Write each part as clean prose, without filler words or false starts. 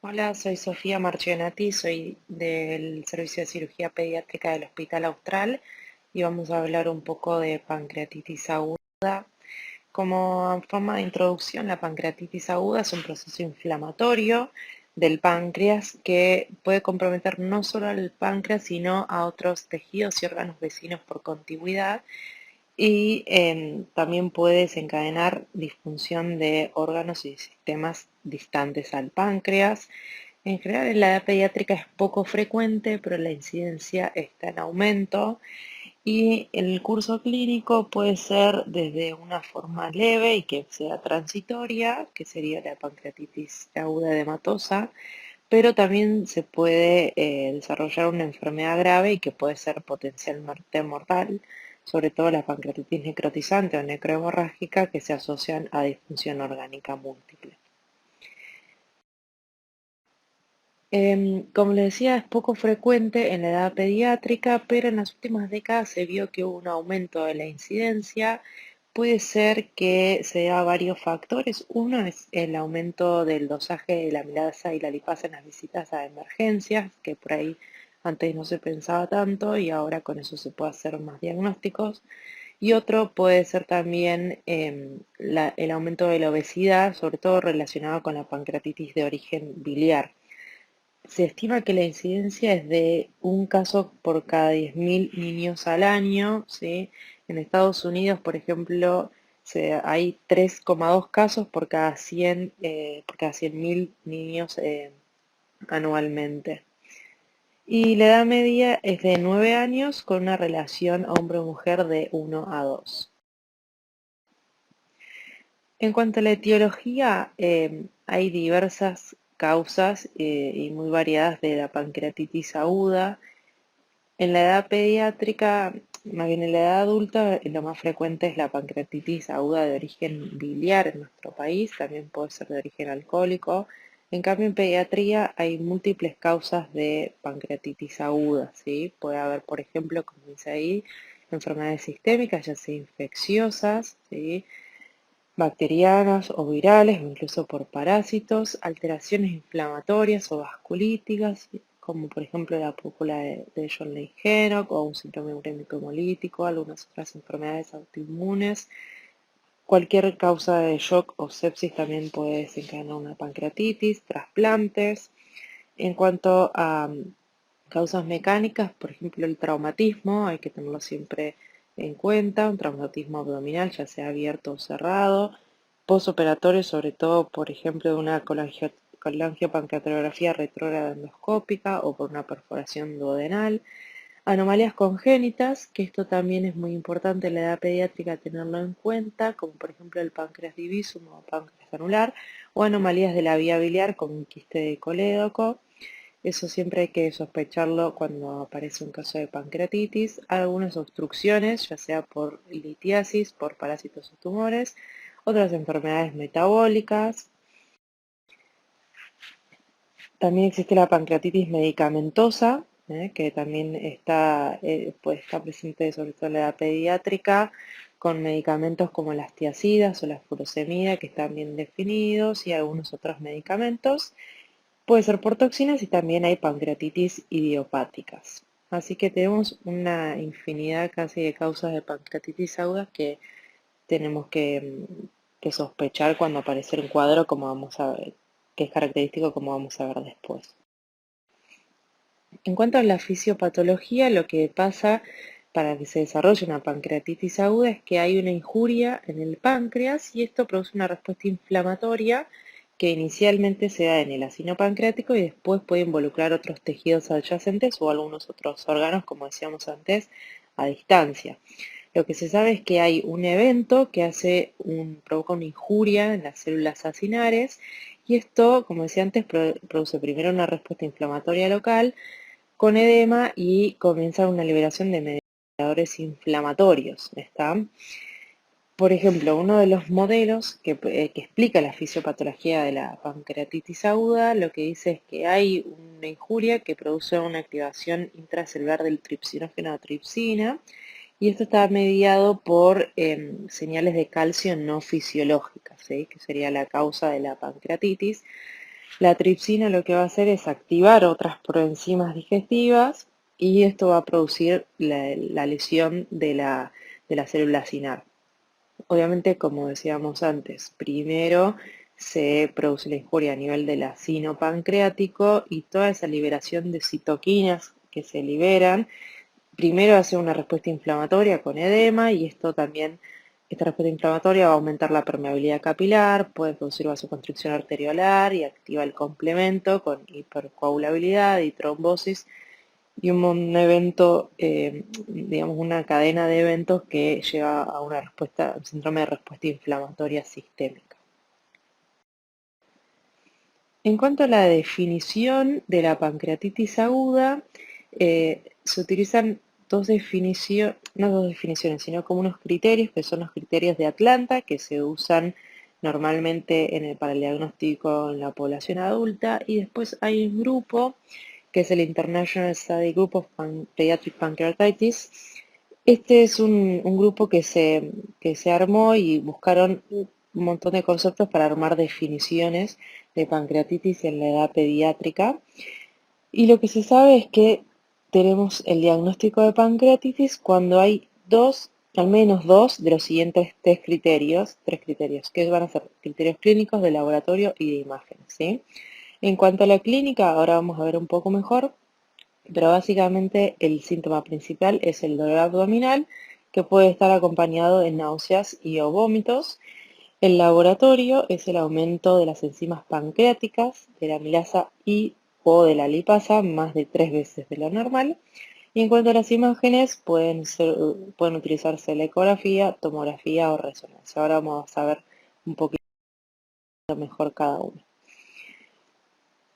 Hola, soy Sofía Marchionati, soy del Servicio de Cirugía Pediátrica del Hospital Austral y vamos a hablar un poco de pancreatitis aguda. Como forma de introducción, la pancreatitis aguda es un proceso inflamatorio del páncreas que puede comprometer no solo al páncreas, sino a otros tejidos y órganos vecinos por contigüidad y también puede desencadenar disfunción de órganos y sistemas distantes al páncreas. En general, en la edad pediátrica es poco frecuente, pero la incidencia está en aumento y el curso clínico puede ser desde una forma leve y que sea transitoria, que sería la pancreatitis aguda edematosa, pero también se puede desarrollar una enfermedad grave y que puede ser potencialmente mortal, sobre todo la pancreatitis necrotizante o necrohemorrágica que se asocian a disfunción orgánica múltiple. Como les decía, es poco frecuente en la edad pediátrica, pero en las últimas décadas se vio que hubo un aumento de la incidencia. Puede ser que se deba a varios factores. Uno es el aumento del dosaje de la amilasa y la lipasa en las visitas a emergencias, que por ahí antes no se pensaba tanto y ahora con eso se puede hacer más diagnósticos. Y otro puede ser también el aumento de la obesidad, sobre todo relacionado con la pancreatitis de origen biliar. Se estima que la incidencia es de un caso por cada 10.000 niños al año, ¿sí? En Estados Unidos, por ejemplo, hay 3,2 casos por cada 100.000 niños anualmente. Y la edad media es de 9 años con una relación hombre-mujer de 1 a 2. En cuanto a la etiología, hay diversas causas y muy variadas de la pancreatitis aguda. En la edad pediátrica, más bien en la edad adulta, lo más frecuente es la pancreatitis aguda de origen biliar en nuestro país, también puede ser de origen alcohólico. En cambio, en pediatría hay múltiples causas de pancreatitis aguda, ¿sí? Puede haber, por ejemplo, como dice ahí, enfermedades sistémicas, ya sea infecciosas, ¿sí? Bacterianas o virales o incluso por parásitos, alteraciones inflamatorias o vasculíticas, como por ejemplo la púrpura de John Leydig o un síndrome urémico hemolítico, algunas otras enfermedades autoinmunes. Cualquier causa de shock o sepsis también puede desencadenar una pancreatitis, trasplantes. En cuanto a causas mecánicas, por ejemplo el traumatismo, hay que tenerlo siempre en cuenta, un traumatismo abdominal, ya sea abierto o cerrado, postoperatorio, sobre todo, por ejemplo, de una colangiopancreatografía retrógrada endoscópica o por una perforación duodenal. Anomalías congénitas, que esto también es muy importante en la edad pediátrica tenerlo en cuenta, como por ejemplo el páncreas divisum o páncreas anular, o anomalías de la vía biliar como un quiste de colédoco. Eso siempre hay que sospecharlo cuando aparece un caso de pancreatitis. Algunas obstrucciones, ya sea por litiasis, por parásitos o tumores, otras enfermedades metabólicas. También existe la pancreatitis medicamentosa, que también puede estar presente sobre todo en la edad pediátrica, con medicamentos como las tiazidas o la furosemida, que están bien definidos, y algunos otros medicamentos. Puede ser por toxinas y también hay pancreatitis idiopáticas. Así que tenemos una infinidad casi de causas de pancreatitis aguda que tenemos que sospechar cuando aparece el cuadro, como vamos a ver, que es característico como vamos a ver después. En cuanto a la fisiopatología, lo que pasa para que se desarrolle una pancreatitis aguda es que hay una injuria en el páncreas y esto produce una respuesta inflamatoria que inicialmente se da en el ácido pancreático y después puede involucrar otros tejidos adyacentes o algunos otros órganos, como decíamos antes, a distancia. Lo que se sabe es que hay un evento que provoca una injuria en las células acinares y esto, como decía antes, produce primero una respuesta inflamatoria local con edema y comienza una liberación de mediadores inflamatorios, ¿está? Por ejemplo, uno de los modelos que explica la fisiopatología de la pancreatitis aguda, lo que dice es que hay una injuria que produce una activación intracelular del tripsinógeno a tripsina, y esto está mediado por señales de calcio no fisiológicas, ¿sí? Que sería la causa de la pancreatitis. La tripsina lo que va a hacer es activar otras proenzimas digestivas y esto va a producir la lesión de la célula sinar. Obviamente, como decíamos antes, primero se produce la injuria a nivel del acino pancreático y toda esa liberación de citoquinas que se liberan, primero hace una respuesta inflamatoria con edema y esto también, esta respuesta inflamatoria va a aumentar la permeabilidad capilar, puede producir vasoconstricción arteriolar y activa el complemento con hipercoagulabilidad y trombosis y un evento, digamos, una cadena de eventos que lleva a una respuesta, un síndrome de respuesta inflamatoria sistémica. En cuanto a la definición de la pancreatitis aguda, se utilizan no dos definiciones, sino como unos criterios, que son los criterios de Atlanta, que se usan normalmente para el diagnóstico en la población adulta, y después hay un grupo que es el International Study Group of Pediatric Pancreatitis. Este es un grupo que se armó y buscaron un montón de conceptos para armar definiciones de pancreatitis en la edad pediátrica. Y lo que se sabe es que tenemos el diagnóstico de pancreatitis cuando hay al menos dos de los siguientes tres criterios, que van a ser criterios clínicos, de laboratorio y de imagen, ¿sí? En cuanto a la clínica, ahora vamos a ver un poco mejor, pero básicamente el síntoma principal es el dolor abdominal, que puede estar acompañado de náuseas y o vómitos. El laboratorio es el aumento de las enzimas pancreáticas, de la amilasa y o de la lipasa, más de 3 veces de lo normal. Y en cuanto a las imágenes, pueden utilizarse la ecografía, tomografía o resonancia. Ahora vamos a ver un poquito mejor cada uno.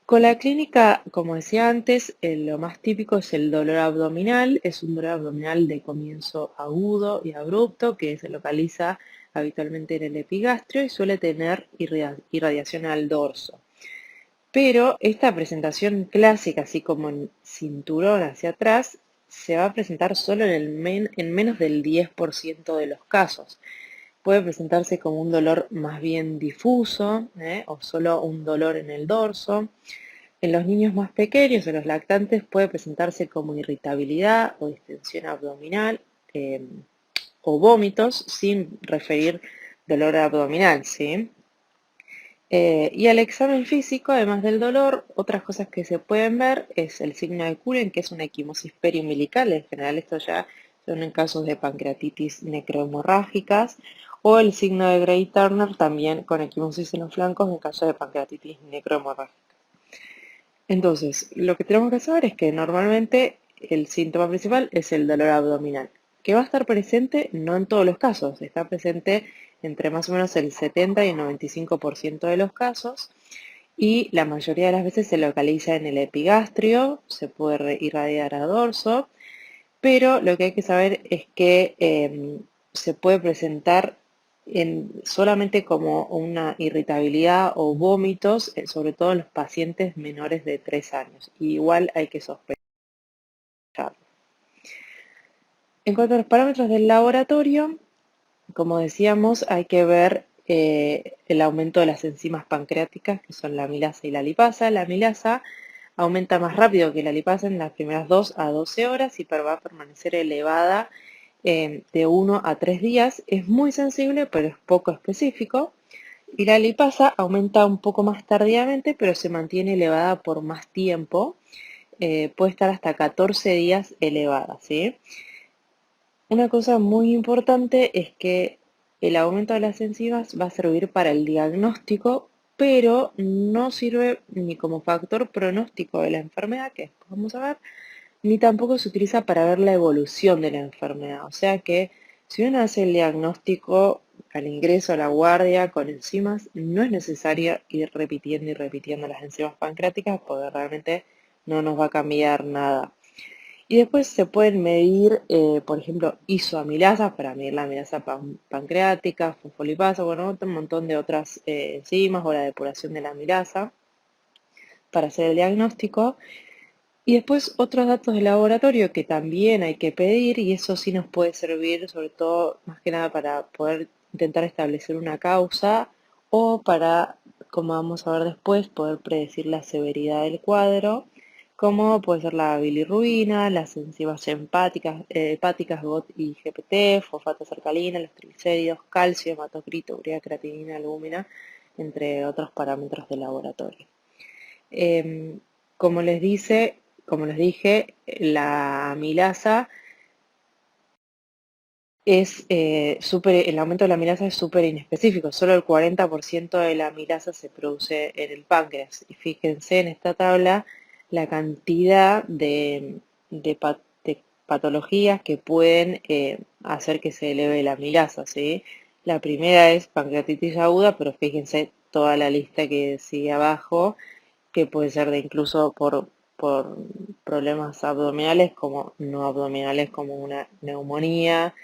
Con la clínica, como decía antes, lo más típico es el dolor abdominal. Es un dolor abdominal de comienzo agudo y abrupto que se localiza habitualmente en el epigastrio y suele tener irradiación al dorso. Pero esta presentación clásica, así como en cinturón hacia atrás, se va a presentar solo en menos del 10% de los casos. Puede presentarse como un dolor más bien difuso, o solo un dolor en el dorso. En los niños más pequeños, en los lactantes, puede presentarse como irritabilidad o distensión abdominal o vómitos sin referir dolor abdominal, ¿sí? Y al examen físico, además del dolor, otras cosas que se pueden ver es el signo de Curien, que es una equimosis periumbilical. En general esto ya son en casos de pancreatitis necrohemorrágicas, o el signo de Gray-Turner también con equimosis en los flancos en caso de pancreatitis necrohemorrágica. Entonces, lo que tenemos que saber es que normalmente el síntoma principal es el dolor abdominal, que va a estar presente no en todos los casos, está presente entre más o menos el 70 y el 95% de los casos, y la mayoría de las veces se localiza en el epigastrio, se puede irradiar a dorso, pero lo que hay que saber es que se puede presentar solamente como una irritabilidad o vómitos, sobre todo en los pacientes menores de 3 años. Y igual hay que sospechar. En cuanto a los parámetros del laboratorio, como decíamos, hay que ver el aumento de las enzimas pancreáticas, que son la amilasa y la lipasa. La amilasa aumenta más rápido que la lipasa en las primeras 2 a 12 horas y va a permanecer elevada de 1 a 3 días. Es muy sensible, pero es poco específico. Y la lipasa aumenta un poco más tardíamente, pero se mantiene elevada por más tiempo. Puede estar hasta 14 días elevada, ¿sí? Una cosa muy importante es que el aumento de las enzimas va a servir para el diagnóstico, pero no sirve ni como factor pronóstico de la enfermedad, que después vamos a ver, ni tampoco se utiliza para ver la evolución de la enfermedad. O sea que si uno hace el diagnóstico al ingreso a la guardia con enzimas, no es necesario ir repitiendo y repitiendo las enzimas pancreáticas porque realmente no nos va a cambiar nada. Y después se pueden medir, por ejemplo, isoamilasas para medir la amilasa pancreática, fosfolipasa, bueno, un montón de otras enzimas o la depuración de la amilasa para hacer el diagnóstico. Y después otros datos de laboratorio que también hay que pedir, y eso sí nos puede servir sobre todo más que nada para poder intentar establecer una causa o para como vamos a ver después, poder predecir la severidad del cuadro, como puede ser la bilirrubina, las enzimas hepáticas GOT y GPT, fosfato alcalina, los triglicéridos, calcio, hematocrito, urea, creatinina, albúmina, entre otros parámetros de laboratorio. Em, como como les dije, la amilasa el aumento de la amilasa es súper inespecífico, solo el 40% de la amilasa se produce en el páncreas. Y fíjense en esta tabla la cantidad de patologías que pueden hacer que se eleve la amilasa, ¿sí? La primera es pancreatitis aguda, pero fíjense toda la lista que sigue abajo, que puede ser de incluso por problemas abdominales como no abdominales, como una neumonía,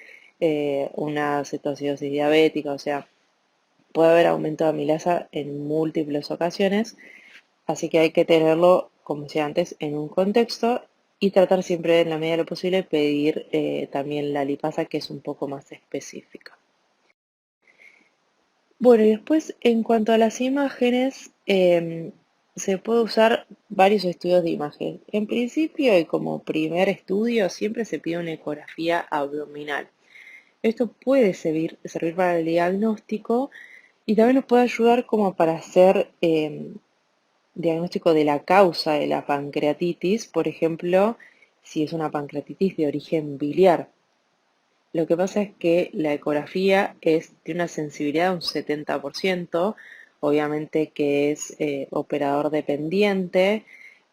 una cetoacidosis diabética, o sea, puede haber aumento de amilasa en múltiples ocasiones, así que hay que tenerlo, como decía antes, en un contexto y tratar siempre, en la medida de lo posible, pedir también la lipasa, que es un poco más específica. Bueno, y después, en cuanto a las imágenes, se puede usar varios estudios de imagen. En principio, y como primer estudio, siempre se pide una ecografía abdominal. Esto puede servir para el diagnóstico y también nos puede ayudar como para hacer diagnóstico de la causa de la pancreatitis, por ejemplo, si es una pancreatitis de origen biliar. Lo que pasa es que la ecografía tiene una sensibilidad de un 70%, obviamente que es operador dependiente,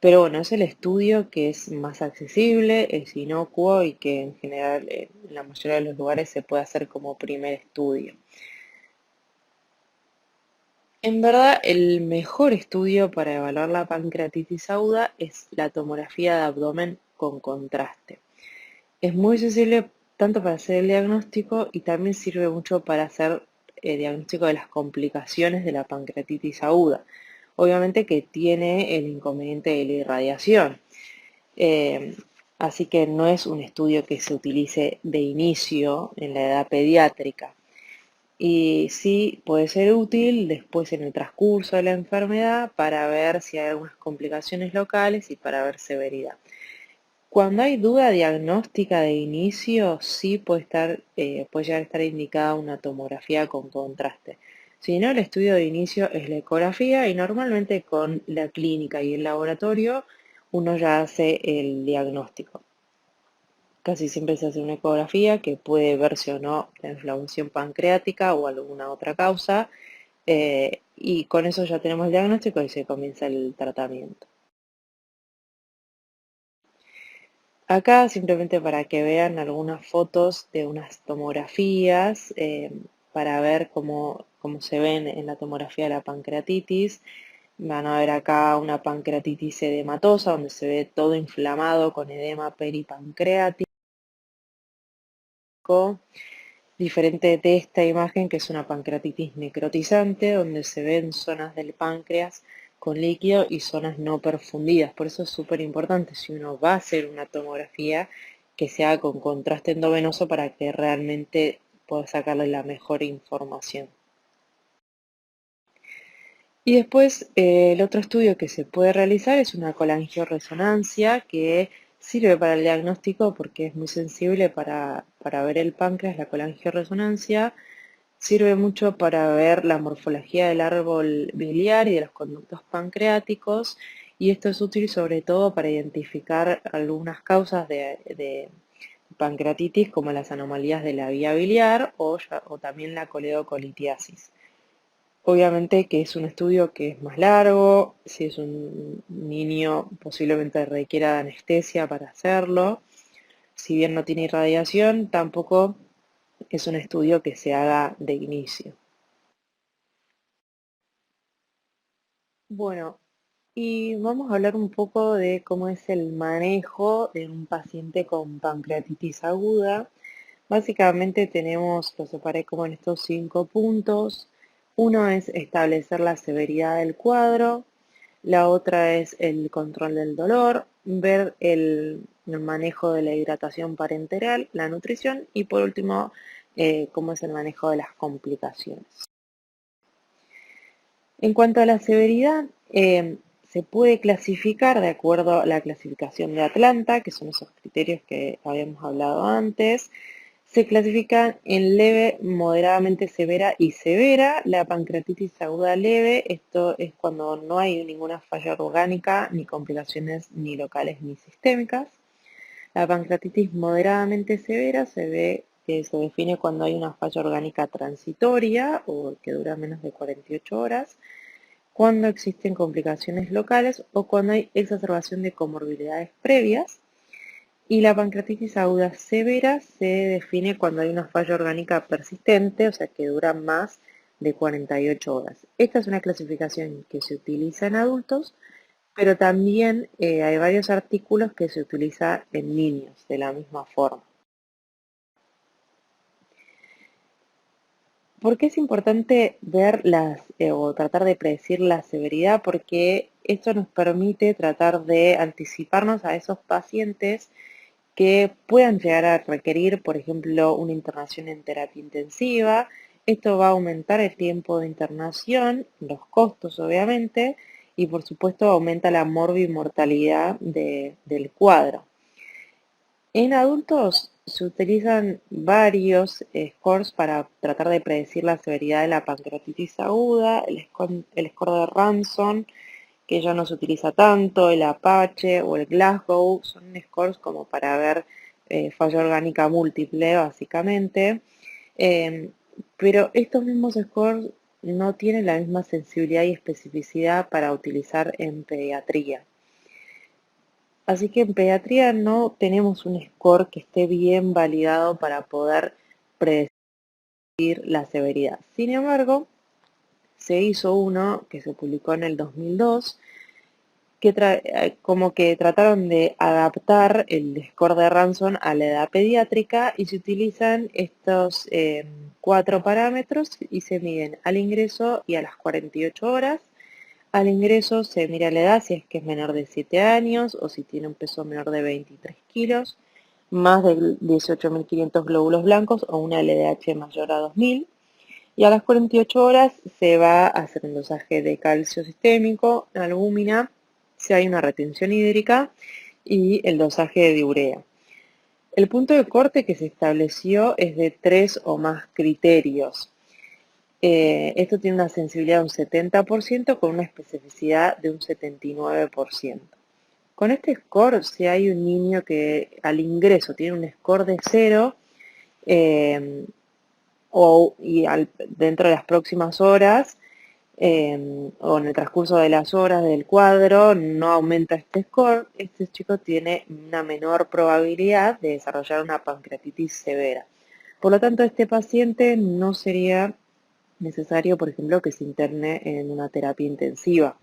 pero bueno, es el estudio que es más accesible, es inocuo y que en general en la mayoría de los lugares se puede hacer como primer estudio. En verdad, el mejor estudio para evaluar la pancreatitis aguda es la tomografía de abdomen con contraste. Es muy sensible tanto para hacer el diagnóstico y también sirve mucho para hacer el diagnóstico de las complicaciones de la pancreatitis aguda. Obviamente que tiene el inconveniente de la irradiación, eh, así que no es un estudio que se utilice de inicio en la edad pediátrica. Y sí puede ser útil después en el transcurso de la enfermedad para ver si hay algunas complicaciones locales y para ver severidad. Cuando hay duda diagnóstica de inicio, sí puede llegar a estar indicada una tomografía con contraste. Si no, el estudio de inicio es la ecografía y normalmente con la clínica y el laboratorio uno ya hace el diagnóstico. Casi siempre se hace una ecografía que puede verse o no la inflamación pancreática o alguna otra causa, y con eso ya tenemos el diagnóstico y se comienza el tratamiento. Acá simplemente para que vean algunas fotos de unas tomografías, para ver cómo se ven en la tomografía de la pancreatitis. Van a ver acá una pancreatitis edematosa, donde se ve todo inflamado con edema peripancreático. Diferente de esta imagen, que es una pancreatitis necrotizante, donde se ven zonas del páncreas con líquido y zonas no perfundidas. Por eso es súper importante, si uno va a hacer una tomografía, que se haga con contraste endovenoso para que realmente pueda sacarle la mejor información. Y después, el otro estudio que se puede realizar es una colangioresonancia, que sirve para el diagnóstico porque es muy sensible para ver el páncreas. La colangioresonancia sirve mucho para ver la morfología del árbol biliar y de los conductos pancreáticos, y esto es útil sobre todo para identificar algunas causas de pancreatitis, como las anomalías de la vía biliar o también la coledocolitiasis. Obviamente que es un estudio que es más largo, si es un niño posiblemente requiera de anestesia para hacerlo. Si bien no tiene irradiación, tampoco es un estudio que se haga de inicio. Bueno, y vamos a hablar un poco de cómo es el manejo de un paciente con pancreatitis aguda. Básicamente lo separé como en estos 5 puntos. Uno es establecer la severidad del cuadro, la otra es el control del dolor, ver el manejo de la hidratación parenteral, la nutrición y por último, cómo es el manejo de las complicaciones. En cuanto a la severidad, se puede clasificar de acuerdo a la clasificación de Atlanta, que son esos criterios que habíamos hablado antes. Se clasifican en leve, moderadamente severa y severa. La pancreatitis aguda leve, esto es cuando no hay ninguna falla orgánica, ni complicaciones ni locales ni sistémicas. La pancreatitis moderadamente severa se define cuando hay una falla orgánica transitoria o que dura menos de 48 horas, cuando existen complicaciones locales o cuando hay exacerbación de comorbilidades previas. Y la pancreatitis aguda severa se define cuando hay una falla orgánica persistente, o sea que dura más de 48 horas. Esta es una clasificación que se utiliza en adultos, pero también hay varios artículos que se utiliza en niños de la misma forma. ¿Por qué es importante ver o tratar de predecir la severidad? Porque esto nos permite tratar de anticiparnos a esos pacientes que puedan llegar a requerir, por ejemplo, una internación en terapia intensiva. Esto va a aumentar el tiempo de internación, los costos obviamente, y por supuesto aumenta la morbimortalidad del cuadro. En adultos se utilizan varios scores para tratar de predecir la severidad de la pancreatitis aguda, el score de Ranson, que ya no se utiliza tanto, el Apache o el Glasgow, son scores como para ver falla orgánica múltiple, básicamente. Em, pero estos mismos scores no tienen la misma sensibilidad y especificidad para utilizar en pediatría. Así que en pediatría no tenemos un score que esté bien validado para poder predecir la severidad. Sin embargo, se hizo uno que se publicó en el 2002 como que trataron de adaptar el score de Ranson a la edad pediátrica y se utilizan estos 4 parámetros y se miden al ingreso y a las 48 horas. Al ingreso se mira la edad, si es que es menor de 7 años o si tiene un peso menor de 23 kilos, más de 18.500 glóbulos blancos o una LDH mayor a 2.000. Y a las 48 horas se va a hacer un dosaje de calcio sistémico, albúmina, si hay una retención hídrica y el dosaje de diurea. El punto de corte que se estableció es de 3 o más criterios. Esto tiene una sensibilidad de un 70% con una especificidad de un 79%. Con este score, si hay un niño que al ingreso tiene un score de 0, dentro de las próximas horas, o en el transcurso de las horas del cuadro, no aumenta este score, este chico tiene una menor probabilidad de desarrollar una pancreatitis severa. Por lo tanto, este paciente no sería necesario, por ejemplo, que se interne en una terapia intensiva.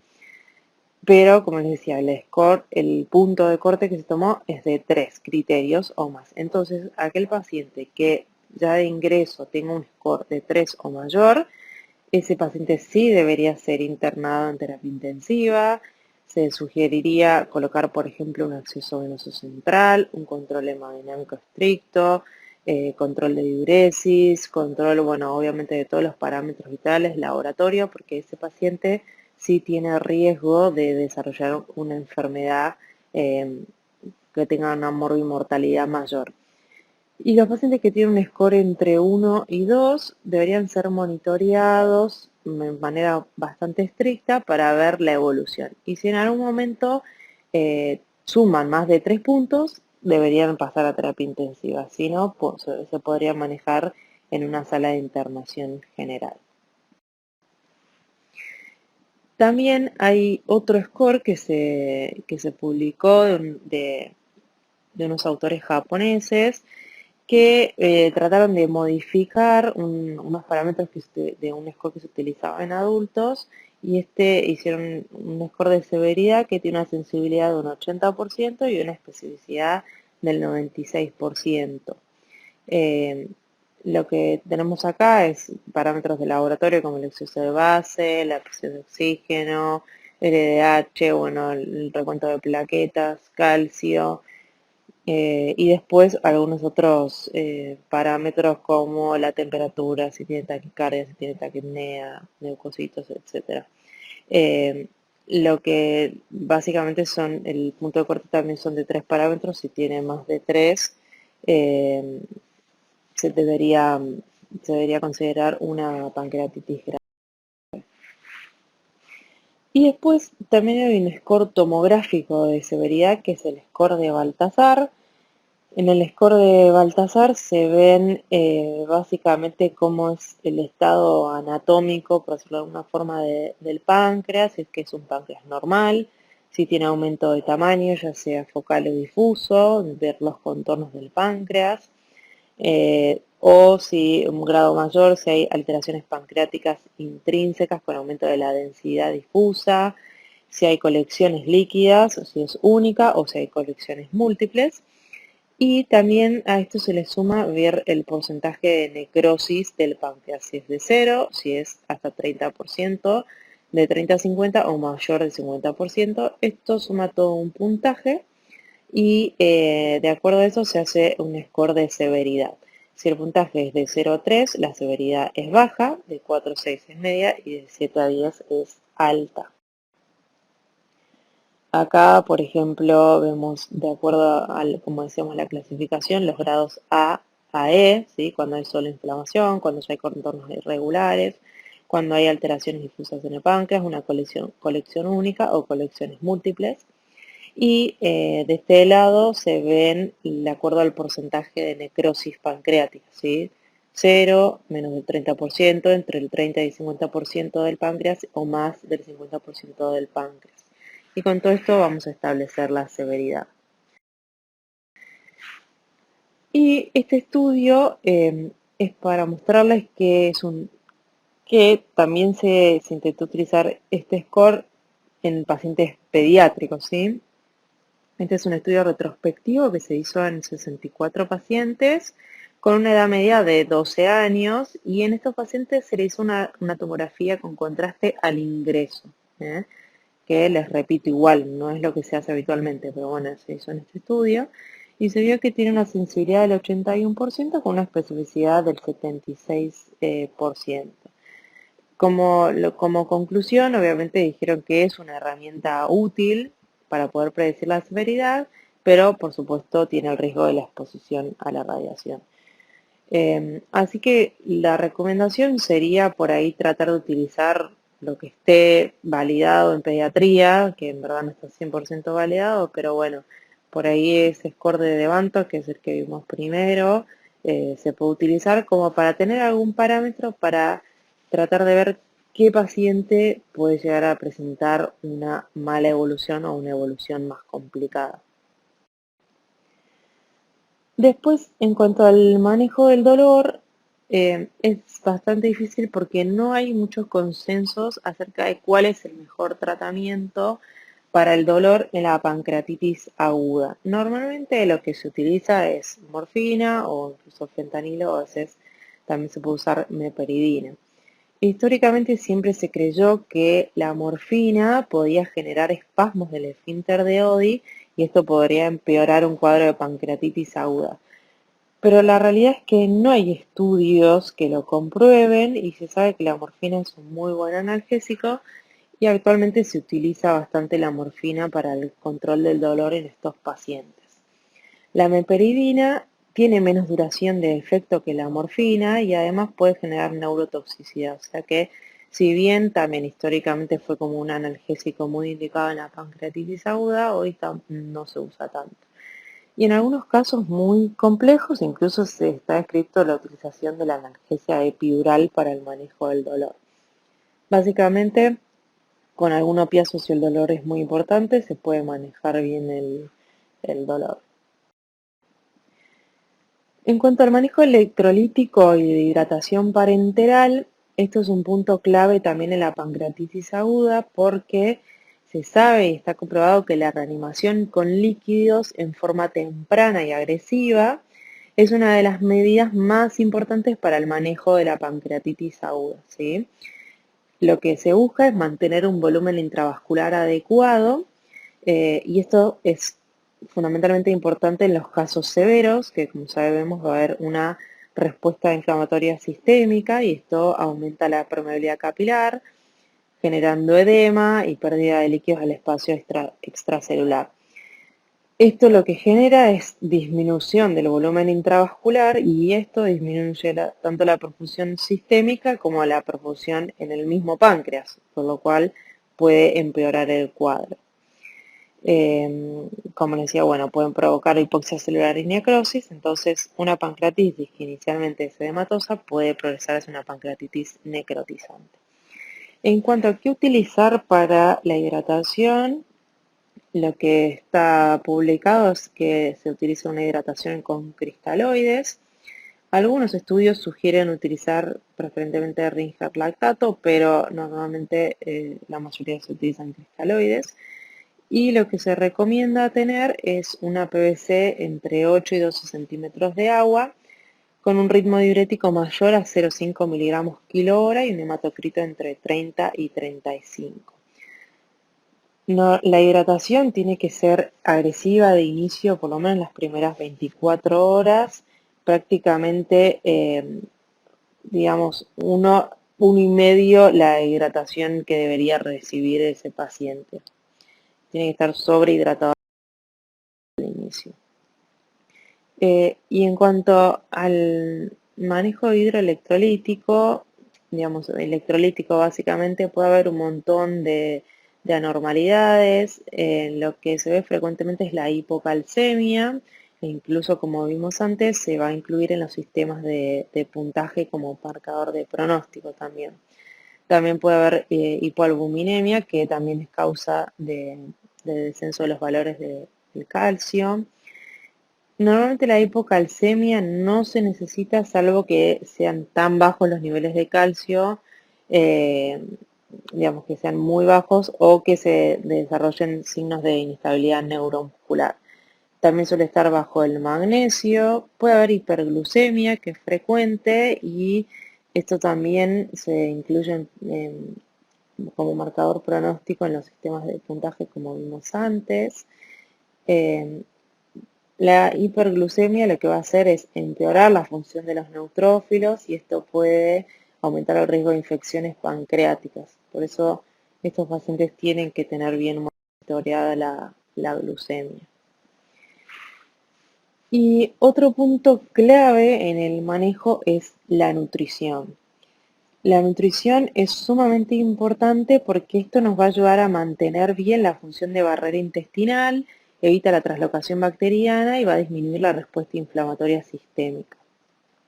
Pero, como les decía, el punto de corte que se tomó es de 3 criterios o más. Entonces, aquel paciente que ya de ingreso tenga un score de 3 o mayor, ese paciente sí debería ser internado en terapia intensiva. Se sugeriría colocar, por ejemplo, un acceso venoso central, un control hemodinámico estricto, control de diuresis, control, bueno, obviamente de todos los parámetros vitales, laboratorio, porque ese paciente sí tiene riesgo de desarrollar una enfermedad eh, que tenga una morbimortalidad mayor. Y los pacientes que tienen un score entre 1 y 2 deberían ser monitoreados de manera bastante estricta para ver la evolución. Y si en algún momento suman más de 3 puntos, deberían pasar a terapia intensiva. Si no, pues, se podría manejar en una sala de internación general. También hay otro score que se publicó de unos autores japoneses que trataron de modificar unos parámetros de un score que se utilizaba en adultos y hicieron un score de severidad que tiene una sensibilidad de un 80% y una especificidad del 96%. Lo que tenemos acá es parámetros de laboratorio como el exceso de base, la presión de oxígeno, LDH, bueno, el recuento de plaquetas, calcio, y después algunos otros parámetros como la temperatura, si tiene taquicardia, si tiene taquipnea, leucocitos, etc. Lo que básicamente son, el punto de corte también son de 3 parámetros, si tiene más de 3, eh, se debería, se debería considerar una pancreatitis grave. Y después también hay un score tomográfico de severidad, que es el score de Baltasar. En el score de Baltasar se ven básicamente cómo es el estado anatómico, por decirlo de alguna forma, del páncreas, si es que es un páncreas normal, si tiene aumento de tamaño, ya sea focal o difuso, ver los contornos del páncreas, o si un grado mayor, si hay alteraciones pancreáticas intrínsecas con aumento de la densidad difusa, si hay colecciones líquidas, o si es única, o si hay colecciones múltiples. Y también a esto se le suma ver el porcentaje de necrosis del páncreas, si es de 0, si es hasta 30%, de 30 a 50 o mayor del 50%. Esto suma todo un puntaje y de acuerdo a eso se hace un score de severidad. Si el puntaje es de 0 a 3, la severidad es baja, de 4 a 6 es media y de 7 a 10 es alta. Acá, por ejemplo, vemos, de acuerdo a, como decíamos, la clasificación, los grados A E, ¿sí? Cuando hay solo inflamación, cuando ya hay contornos irregulares, cuando hay alteraciones difusas en el páncreas, una colección única o colecciones múltiples. Y de este lado se ven de acuerdo al porcentaje de necrosis pancreática, ¿sí? 0, menos del 30%, entre el 30 y el 50% del páncreas o más del 50% del páncreas. Y con todo esto vamos a establecer la severidad. Y este estudio es para mostrarles que también se intentó utilizar este score en pacientes pediátricos, ¿sí? Este es un estudio retrospectivo que se hizo en 64 pacientes con una edad media de 12 años y en estos pacientes se le hizo una tomografía con contraste al ingreso, ¿eh? Que les repito igual, no es lo que se hace habitualmente, pero bueno, se hizo en este estudio y se vio que tiene una sensibilidad del 81% con una especificidad del 76%. Como conclusión, obviamente dijeron que es una herramienta útil para poder predecir la severidad, pero por supuesto tiene el riesgo de la exposición a la radiación. Así que la recomendación sería por ahí tratar de utilizar lo que esté validado en pediatría, que en verdad no está 100% validado, pero bueno, por ahí ese score de Devanto, que es el que vimos primero, se puede utilizar como para tener algún parámetro para tratar de ver qué paciente puede llegar a presentar una mala evolución o una evolución más complicada. Después, en cuanto al manejo del dolor, es bastante difícil porque no hay muchos consensos acerca de cuál es el mejor tratamiento para el dolor en la pancreatitis aguda. Normalmente lo que se utiliza es morfina o incluso fentanilo, a veces también se puede usar meperidina. Históricamente siempre se creyó que la morfina podía generar espasmos del esfínter de Oddi y esto podría empeorar un cuadro de pancreatitis aguda. Pero la realidad es que no hay estudios que lo comprueben y se sabe que la morfina es un muy buen analgésico y actualmente se utiliza bastante la morfina para el control del dolor en estos pacientes. La meperidina tiene menos duración de efecto que la morfina y además puede generar neurotoxicidad, o sea que si bien también históricamente fue como un analgésico muy indicado en la pancreatitis aguda, hoy no se usa tanto. Y en algunos casos muy complejos incluso se está descrito la utilización de la analgesia epidural para el manejo del dolor. Básicamente, con algún opiáceo, si el dolor es muy importante, se puede manejar bien el dolor. En cuanto al manejo electrolítico y de hidratación parenteral, esto es un punto clave también en la pancreatitis aguda porque se sabe y está comprobado que la reanimación con líquidos en forma temprana y agresiva es una de las medidas más importantes para el manejo de la pancreatitis aguda, ¿sí? Lo que se busca es mantener un volumen intravascular adecuado y esto es fundamentalmente importante en los casos severos, que como sabemos va a haber una respuesta inflamatoria sistémica y esto aumenta la permeabilidad capilar, generando edema y pérdida de líquidos al espacio extracelular. Esto lo que genera es disminución del volumen intravascular y esto disminuye tanto la perfusión sistémica como la perfusión en el mismo páncreas, por lo cual puede empeorar el cuadro. Como les decía, bueno, pueden provocar hipoxia celular y necrosis, entonces una pancreatitis que inicialmente es edematosa puede progresar hacia una pancreatitis necrotizante. En cuanto a qué utilizar para la hidratación, lo que está publicado es que se utiliza una hidratación con cristaloides. Algunos estudios sugieren utilizar preferentemente Ringer lactato, pero normalmente la mayoría se utilizan cristaloides. Y lo que se recomienda tener es una PVC entre 8 y 12 centímetros de agua, con un ritmo diurético mayor a 0,5 miligramos kilo hora y un hematocrito entre 30 y 35. No, la hidratación tiene que ser agresiva de inicio, por lo menos las primeras 24 horas, prácticamente, digamos, uno y medio la hidratación que debería recibir ese paciente. Tiene que estar sobrehidratado al inicio. Y en cuanto al manejo hidroelectrolítico, digamos, electrolítico básicamente, puede haber un montón de anormalidades. Lo que se ve frecuentemente es la hipocalcemia, e incluso como vimos antes, se va a incluir en los sistemas de puntaje como marcador de pronóstico también. También puede haber hipoalbuminemia, que también es causa de descenso de los valores del calcio. Normalmente la hipocalcemia no se necesita salvo que sean tan bajos los niveles de calcio, eh, digamos que sean muy bajos o que se desarrollen signos de inestabilidad neuromuscular. También suele estar bajo el magnesio, puede haber hiperglucemia que es frecuente y esto también se incluye como marcador pronóstico en los sistemas de puntaje como vimos antes. Eh, la hiperglucemia lo que va a hacer es empeorar la función de los neutrófilos y esto puede aumentar el riesgo de infecciones pancreáticas. Por eso estos pacientes tienen que tener bien monitoreada la glucemia. Y otro punto clave en el manejo es la nutrición. La nutrición es sumamente importante porque esto nos va a ayudar a mantener bien la función de barrera intestinal, evita la translocación bacteriana y va a disminuir la respuesta inflamatoria sistémica.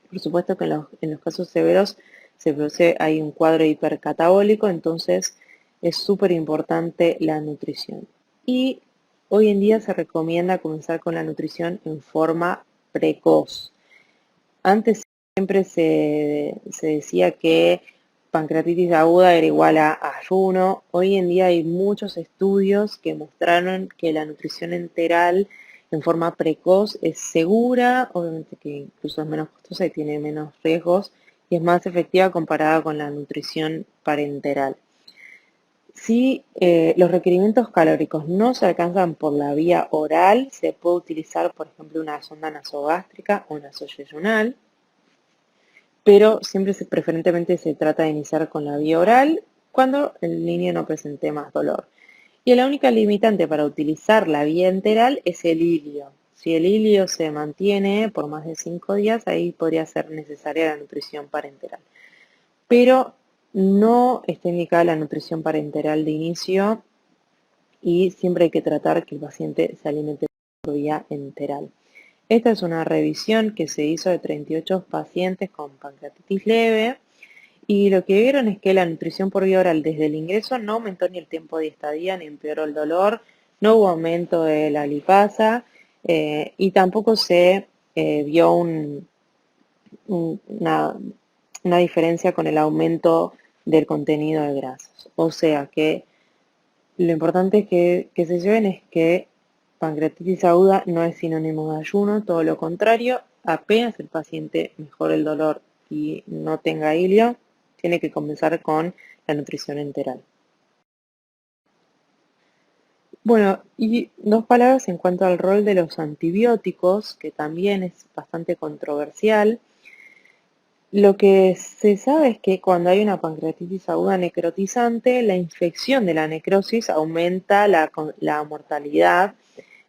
Por supuesto que en los casos severos se produce, hay un cuadro hipercatabólico, entonces es súper importante la nutrición. Y hoy en día se recomienda comenzar con la nutrición en forma precoz. Antes siempre se decía que pancreatitis aguda era igual a ayuno. Hoy en día hay muchos estudios que mostraron que la nutrición enteral en forma precoz es segura, obviamente que incluso es menos costosa y tiene menos riesgos y es más efectiva comparada con la nutrición parenteral. Si los requerimientos calóricos no se alcanzan por la vía oral, se puede utilizar, por ejemplo, una sonda nasogástrica o nasoyeyunal, pero siempre preferentemente se trata de iniciar con la vía oral cuando el niño no presente más dolor. Y la única limitante para utilizar la vía enteral es el hilio. Si el hilio se mantiene por más de 5 días, ahí podría ser necesaria la nutrición parenteral. Pero no está indicada la nutrición parenteral de inicio y siempre hay que tratar que el paciente se alimente por vía enteral. Esta es una revisión que se hizo de 38 pacientes con pancreatitis leve y lo que vieron es que la nutrición por vía oral desde el ingreso no aumentó ni el tiempo de estadía ni empeoró el dolor, no hubo aumento de la lipasa y tampoco se vio una, una diferencia con el aumento del contenido de grasas. O sea que lo importante que se lleven es que pancreatitis aguda no es sinónimo de ayuno, todo lo contrario, apenas el paciente mejore el dolor y no tenga hilio, tiene que comenzar con la nutrición enteral. Bueno, y dos palabras en cuanto al rol de los antibióticos, que también es bastante controversial. Lo que se sabe es que cuando hay una pancreatitis aguda necrotizante, la infección de la necrosis aumenta la mortalidad.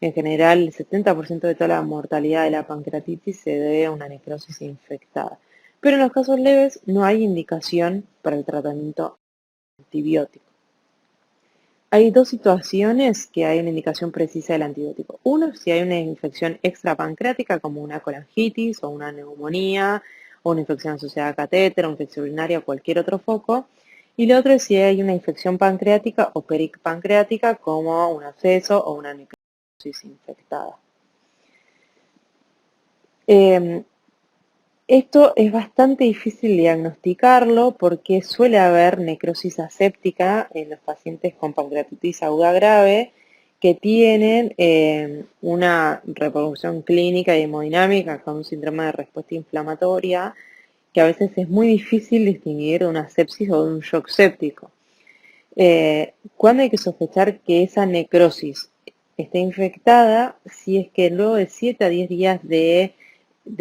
En general, el 70% de toda la mortalidad de la pancreatitis se debe a una necrosis infectada. Pero en los casos leves no hay indicación para el tratamiento antibiótico. Hay dos situaciones que hay una indicación precisa del antibiótico. Uno, si hay una infección extrapancreática como una colangitis o una neumonía o una infección asociada a catéter o infección urinaria o cualquier otro foco. Y lo otro es si hay una infección pancreática o peripancreática como un absceso o una necrosis infectada. Esto es bastante difícil diagnosticarlo porque suele haber necrosis aséptica en los pacientes con pancreatitis aguda grave que tienen una repercusión clínica y hemodinámica con un síndrome de respuesta inflamatoria que a veces es muy difícil distinguir de una sepsis o de un shock séptico. ¿Cuándo hay que sospechar que esa necrosis esté infectada? Si es que luego de 7 a 10 días del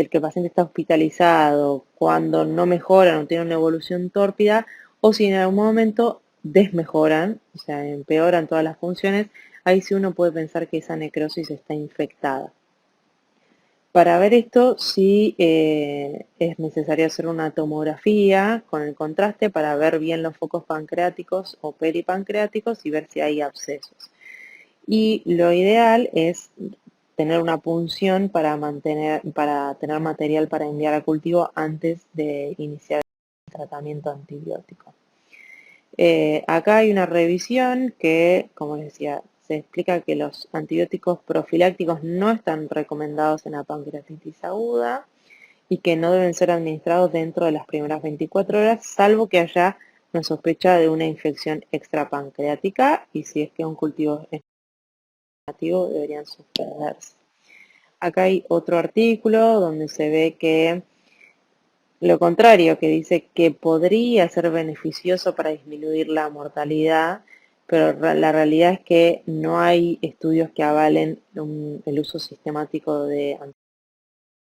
que el paciente está hospitalizado, cuando no mejoran o tienen una evolución tórpida, o si en algún momento desmejoran, o sea, empeoran todas las funciones, ahí sí uno puede pensar que esa necrosis está infectada. Para ver esto sí es necesario hacer una tomografía con el contraste para ver bien los focos pancreáticos o peripancreáticos y ver si hay abscesos. Y lo ideal es tener una punción para tener material para enviar a cultivo antes de iniciar el tratamiento antibiótico. Acá hay una revisión que, como les decía, se explica que los antibióticos profilácticos no están recomendados en la pancreatitis aguda y que no deben ser administrados dentro de las primeras 24 horas, salvo que haya una sospecha de una infección extrapancreática y si es que un cultivo es negativo deberían suspenderse. Acá hay otro artículo donde se ve que lo contrario, que dice que podría ser beneficioso para disminuir la mortalidad, pero la realidad es que no hay estudios que avalen el uso sistemático de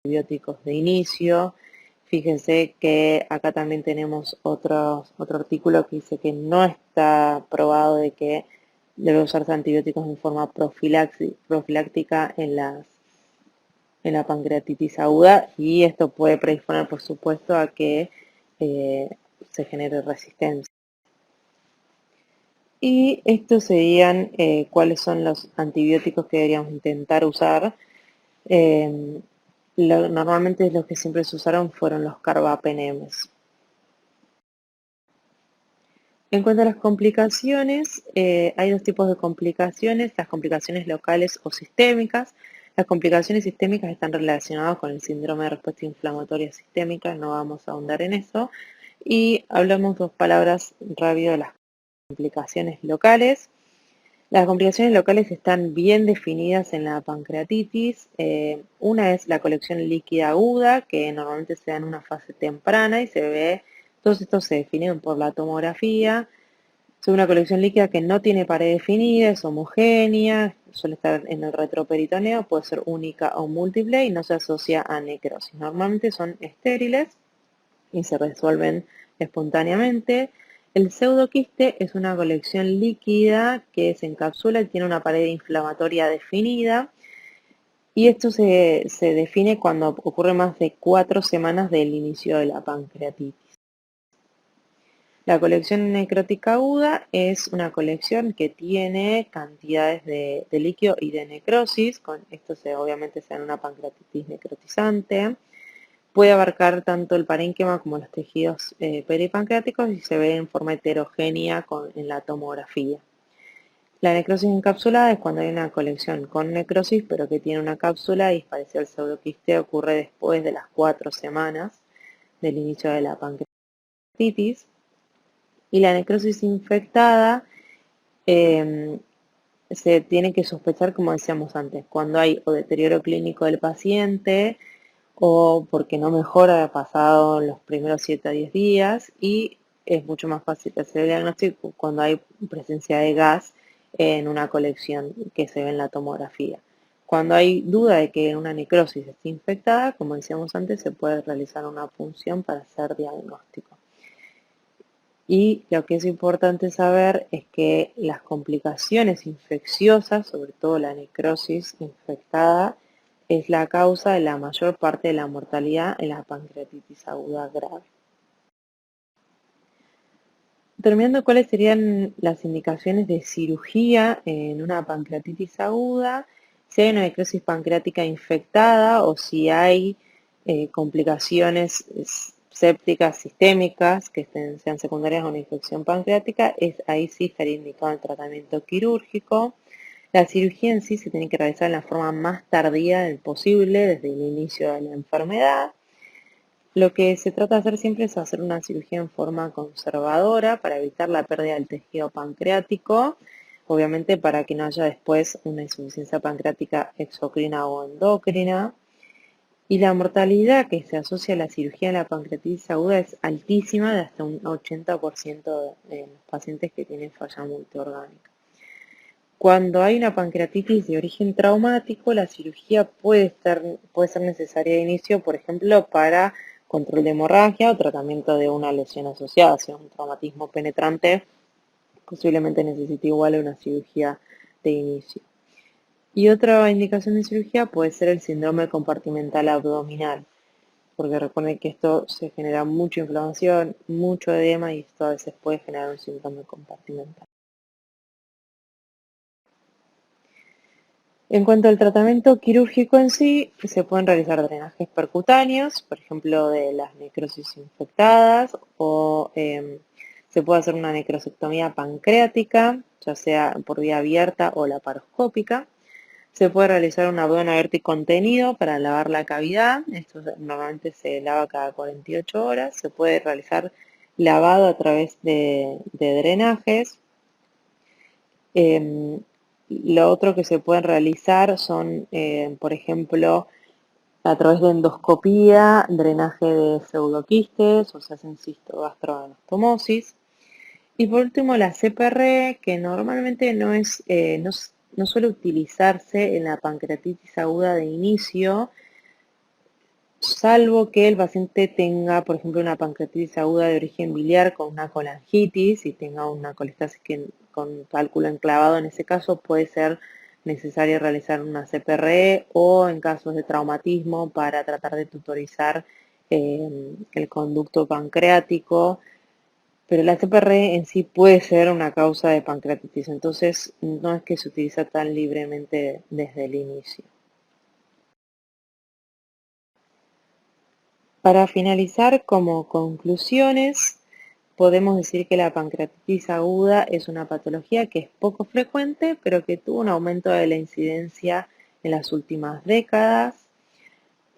antibióticos de inicio. Fíjense que acá también tenemos otro artículo que dice que no está probado de que debe usarse antibióticos en forma profiláctica en la pancreatitis aguda y esto puede predisponer, por supuesto, a que se genere resistencia. Y estos serían cuáles son los antibióticos que deberíamos intentar usar. Normalmente los que siempre se usaron fueron los carbapenemes. En cuanto a las complicaciones, hay dos tipos de complicaciones, las complicaciones locales o sistémicas. Las complicaciones sistémicas están relacionadas con el síndrome de respuesta inflamatoria sistémica, no vamos a ahondar en eso. Y hablamos dos palabras rápido de las complicaciones locales. Las complicaciones locales están bien definidas en la pancreatitis. Una es la colección líquida aguda, que normalmente se da en una fase temprana y se ve, todos estos se definen por la tomografía. Es una colección líquida que no tiene pared definida, es homogénea, suele estar en el retroperitoneo, puede ser única o múltiple y no se asocia a necrosis. Normalmente son estériles y se resuelven espontáneamente. El pseudoquiste es una colección líquida que se encapsula y tiene una pared inflamatoria definida. Y esto se define cuando ocurre más de 4 semanas del inicio de la pancreatitis. La colección necrótica aguda es una colección que tiene cantidades de líquido y de necrosis, con esto obviamente se da en una pancreatitis necrotizante. Puede abarcar tanto el parénquima como los tejidos peripancreáticos y se ve en forma heterogénea en la tomografía. La necrosis encapsulada es cuando hay una colección con necrosis pero que tiene una cápsula y parecido al pseudoquiste ocurre después de las 4 semanas del inicio de la pancreatitis. Y la necrosis infectada se tiene que sospechar, como decíamos antes, cuando hay o deterioro clínico del paciente o porque no mejora pasado los primeros 7 a 10 días y es mucho más fácil hacer el diagnóstico cuando hay presencia de gas en una colección que se ve en la tomografía. Cuando hay duda de que una necrosis esté infectada, como decíamos antes, se puede realizar una punción para hacer diagnóstico. Y lo que es importante saber es que las complicaciones infecciosas, sobre todo la necrosis infectada, es la causa de la mayor parte de la mortalidad en la pancreatitis aguda grave. Determinando cuáles serían las indicaciones de cirugía en una pancreatitis aguda, si hay una necrosis pancreática infectada o si hay complicaciones sépticas sistémicas que sean secundarias a una infección pancreática, ahí sí estaría indicado el tratamiento quirúrgico. La cirugía en sí se tiene que realizar en la forma más tardía posible, desde el inicio de la enfermedad. Lo que se trata de hacer siempre es hacer una cirugía en forma conservadora para evitar la pérdida del tejido pancreático, obviamente para que no haya después una insuficiencia pancreática exocrina o endocrina. Y la mortalidad que se asocia a la cirugía de la pancreatitis aguda es altísima, de hasta un 80% de los pacientes que tienen falla multiorgánica. Cuando hay una pancreatitis de origen traumático, la cirugía puede ser necesaria de inicio, por ejemplo, para control de hemorragia o tratamiento de una lesión asociada, si es un traumatismo penetrante, posiblemente necesite igual una cirugía de inicio. Y otra indicación de cirugía puede ser el síndrome compartimental abdominal, porque recuerden que esto se genera mucha inflamación, mucho edema y esto a veces puede generar un síndrome compartimental. En cuanto al tratamiento quirúrgico en sí, se pueden realizar drenajes percutáneos, por ejemplo, de las necrosis infectadas, o se puede hacer una necrosectomía pancreática, ya sea por vía abierta o laparoscópica. Se puede realizar un abdomen abierto y contenido para lavar la cavidad, esto normalmente se lava cada 48 horas. Se puede realizar lavado a través de drenajes. Lo otro que se pueden realizar son, por ejemplo, a través de endoscopía, drenaje de pseudoquistes o se hacen cistogastroanastomosis. Y por último, la CPR, que normalmente no suele utilizarse en la pancreatitis aguda de inicio, salvo que el paciente tenga, por ejemplo, una pancreatitis aguda de origen biliar con una colangitis y tenga una colestasis con cálculo enclavado. En ese caso puede ser necesario realizar una CPR o en casos de traumatismo para tratar de tutorizar el conducto pancreático. Pero la CPR en sí puede ser una causa de pancreatitis, entonces no es que se utiliza tan libremente desde el inicio. Para finalizar, como conclusiones, podemos decir que la pancreatitis aguda es una patología que es poco frecuente, pero que tuvo un aumento de la incidencia en las últimas décadas.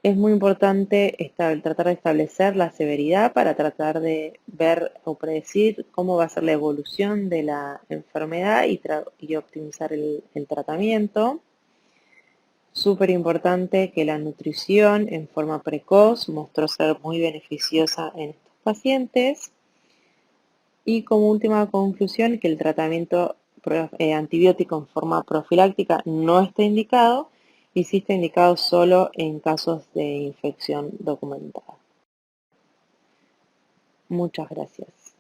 Es muy importante tratar de establecer la severidad para tratar de ver o predecir cómo va a ser la evolución de la enfermedad y optimizar el tratamiento. Súper importante que la nutrición en forma precoz mostró ser muy beneficiosa en estos pacientes. Y como última conclusión, que el tratamiento antibiótico en forma profiláctica no está indicado y sí está indicado solo en casos de infección documentada. Muchas gracias.